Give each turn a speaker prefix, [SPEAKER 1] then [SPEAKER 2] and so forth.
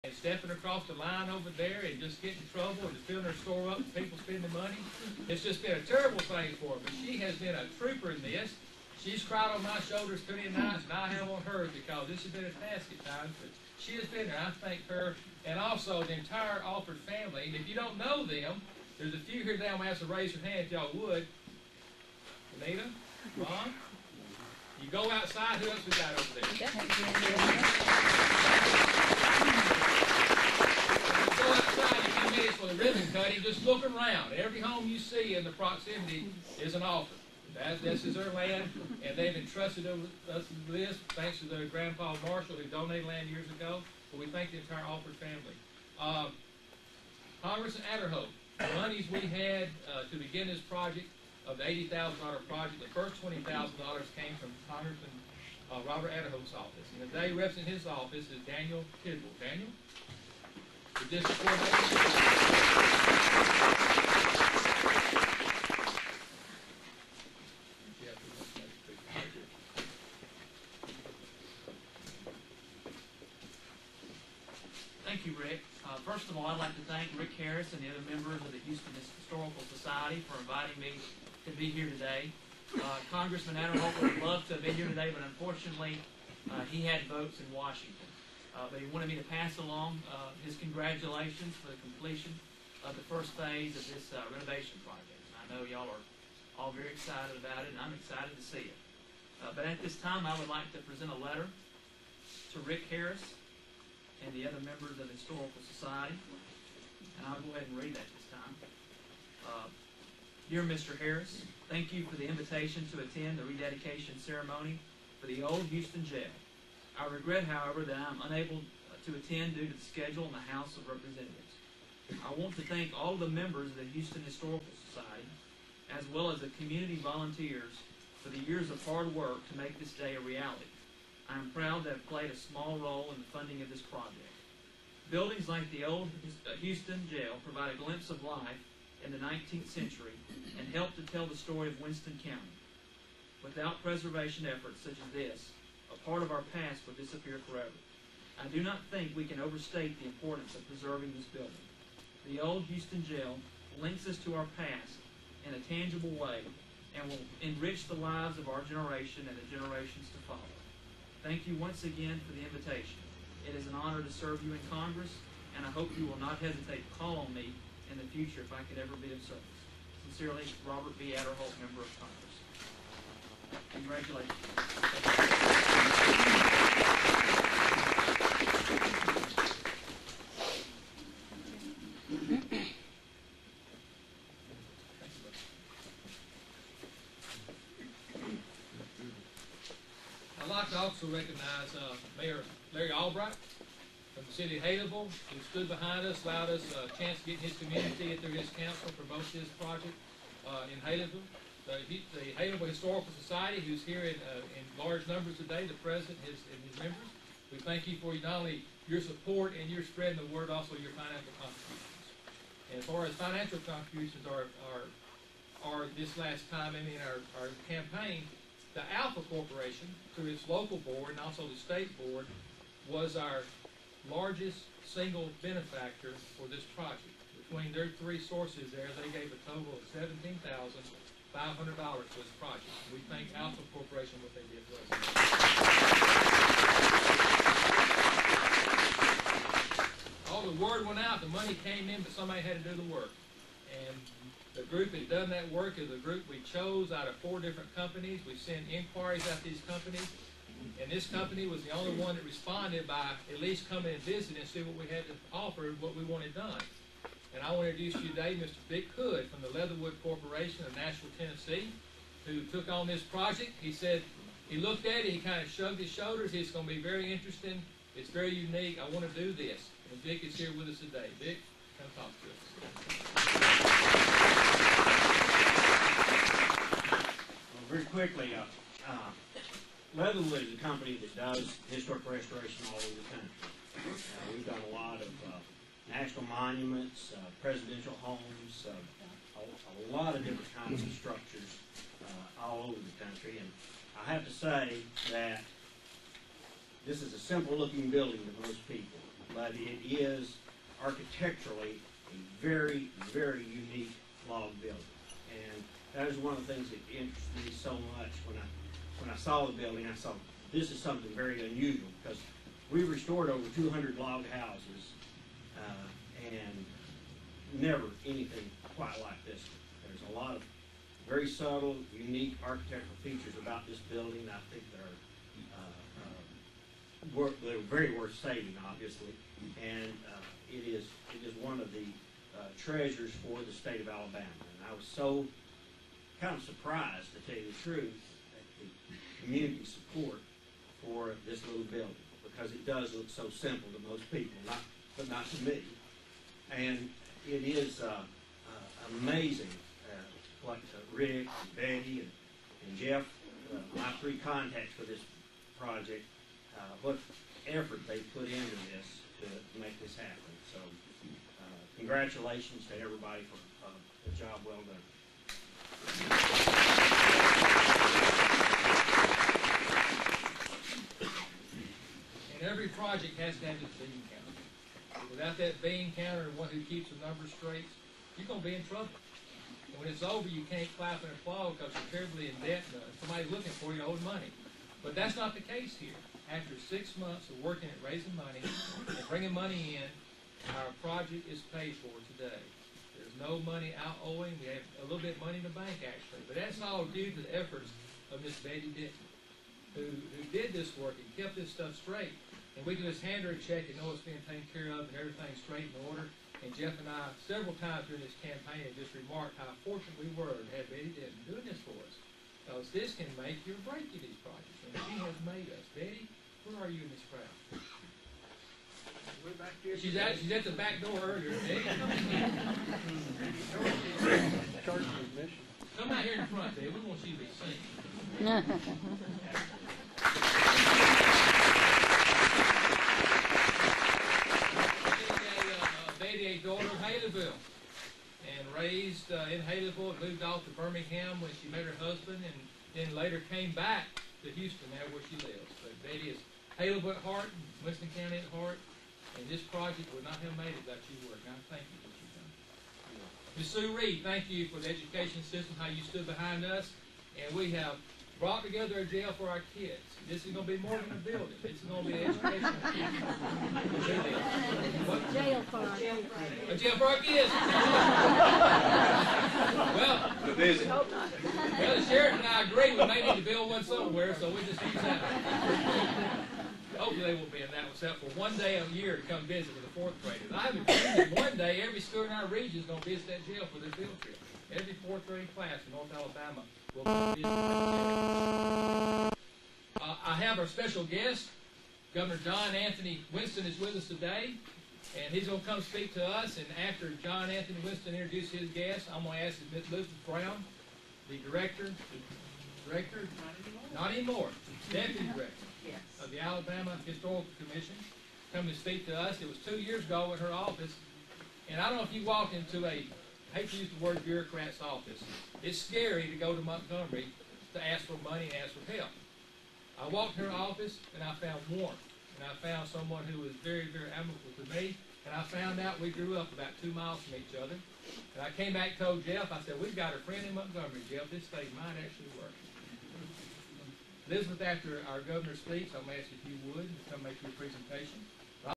[SPEAKER 1] and stepping across the line over there and just getting in trouble and just filling her store up and people spending money. It's just been a terrible thing for her, but she has been a trooper in this. She's cried on my shoulders plenty of nights, and I have on hers, because this has been a task at times, but she has been there. I thank her, and also the entire Alford family. And if you don't know them, there's a few here today. I'm going to ask to raise your hand if y'all would. Anita, Ron, you go outside. Who else we got over there? Go outside in a few minutes for the ribbon cutting. Just look around. Every home you see in the proximity is an Alford. This is their land, and they've entrusted us with this thanks to their grandpa Marshall, who donated land years ago. But we thank the entire Alford family. Congressman Adderhope, the monies we had to begin this project, of the $80,000 project, the first $20,000 came from Congressman Robert Adderhope's office. And the day reps in his office is Daniel Tidwell. Daniel? The district coordinator.
[SPEAKER 2] Thank you, Rick. First of all, I'd like to thank Rick Harris and the other members of the Houston Historical Society for inviting me to be here today. Congressman Adderhope would have loved to have been here today, but unfortunately, he had votes in Washington. But he wanted me to pass along his congratulations for the completion of the first phase of this renovation project. And I know y'all are all very excited about it, and I'm excited to see it. But at this time, I would like to present a letter to Rick Harris and the other members of the Historical Society. And I'll go ahead and read that this time. Dear Mr. Harris, thank you for the invitation to attend the rededication ceremony for the old Houston jail. I regret, however, that I am unable to attend due to the schedule in the House of Representatives. I want to thank all the members of the Houston Historical Society, as well as the community volunteers, for the years of hard work to make this day a reality. I am proud to have played a small role in the funding of this project. Buildings like the old Houston jail provide a glimpse of life in the 19th century and help to tell the story of Winston County. Without preservation efforts such as this, a part of our past would disappear forever. I do not think we can overstate the importance of preserving this building. The old Houston jail links us to our past in a tangible way and will enrich the lives of our generation and the generations to follow. Thank you once again for the invitation. It is an honor to serve you in Congress, and I hope you will not hesitate to call on me in the future if I could ever be of service. Sincerely, Robert B. Adderhope, Member of Congress. Congratulations.
[SPEAKER 1] I'd like to also recognize Mayor Larry Albright from the city of Haleyville, who stood behind us, allowed us a chance to get in his community and through his council promote this project in Haleyville. The Haleyville Historical Society, who's here in large numbers today, the president and his members. We thank you for not only your support and your spreading the word, also your financial contributions. And as far as financial contributions are this last time in our campaign, the Alpha Corporation, through its local board and also the state board, was our largest single benefactor for this project. Between their three sources there, they gave a total of $17,500 for this project. We thank Alpha Corporation for what they did for us. All the word went out, the money came in, but somebody had to do the work. And the group that done that work is a group we chose out of 4 different companies. We sent inquiries out to these companies, and this company was the only one that responded by at least coming and visiting and see what we had to offer, what we wanted done. And I want to introduce you today Mr. Vic Hood from the Leatherwood Corporation of Nashville, Tennessee, who took on this project. He said, he looked at it, he kind of shrugged his shoulders. It's going to be very interesting. It's very unique. I want to do this. And Vic is here with us today. Vic, come talk to us.
[SPEAKER 3] Very quickly, Leatherwood is a company that does historic restoration all over the country. We've done a lot of national monuments, presidential homes, a lot of different kinds of structures all over the country. And I have to say that this is a simple looking building to most people. but it is architecturally a very, very unique log building. And that is one of the things that interested me so much when I saw the building. I saw this is something very unusual because we restored over 200 log houses and never anything quite like this one. There's a lot of very subtle, unique architectural features about this building. I think they're very worth saving, obviously, and it is one of the treasures for the state of Alabama. And I was so kind of surprised, to tell you the truth, at the community support for this little building, because it does look so simple to most people, but not to me. And it is amazing what Rick, and Betty, and Jeff, my three contacts for this project, what effort they put into this to make this happen. So congratulations to everybody for a job well done.
[SPEAKER 1] And every project has to have its bean counter. Without that bean counter and one who keeps the numbers straight, you're going to be in trouble. And when it's over, you can't clap and applaud because you're terribly in debt and somebody's looking for you owed money. But that's not the case here. After 6 months of working at raising money and bringing money in, our project is paid for today. There's no money out owing. We have a little bit of money in the bank, actually. But that's all due to the efforts of Miss Betty Denton, who did this work and kept this stuff straight. And we can just hand her a check and know it's being taken care of and everything's straight in order. And Jeff and I, several times during this campaign, have just remarked how fortunate we were to have Betty Denton doing this for us. Because this can make you or break you, these projects. And she has made us. Betty, where are you in this crowd?
[SPEAKER 4] We're back here.
[SPEAKER 1] She's at the back door earlier. Betty, come out here in front, Betty. We want you to be seen. Betty, a daughter of Haleyville, and raised in Haleyville, and moved off to Birmingham when she met her husband, and then later came back to Houston, now where she lives. But Betty is Haleyville at heart, Winston County at heart, and this project would not have made it without your work. And I thank you for what you've done. Ms. Sue Reed, thank you for the education system, how you stood behind us, and we have brought together a jail for our kids. This is going to be more than a building. This is going to be an education.
[SPEAKER 5] Jail for our
[SPEAKER 1] A jail for our kids. Well, the sheriff and I agree we may need to build one somewhere, so we just use that. Hopefully they will be in that one, except for one day a year to come visit with the fourth graders. I have a dream that one day every school in our region is going to visit that jail for their field trip. Every fourth grade class in North Alabama will visit that jail. I have our special guest, Governor John Anthony Winston, is with us today, and he's going to come speak to us. And after John Anthony Winston introduces his guest, I'm going to ask Ms. Elizabeth Brown, the director, not anymore, deputy director of the Alabama Historical Commission, come to speak to us. It was 2 years ago in her office, and I don't know if you walk into I hate to use the word bureaucrat's office. It's scary to go to Montgomery to ask for money and ask for help. I walked in her office, and I found warmth, and I found someone who was very, very amicable to me, and I found out we grew up about 2 miles from each other. And I came back and told Jeff, I said, we've got a friend in Montgomery, Jeff. This thing might actually work. Elizabeth, after our governor speaks, I'm going to ask if you would come make your presentation.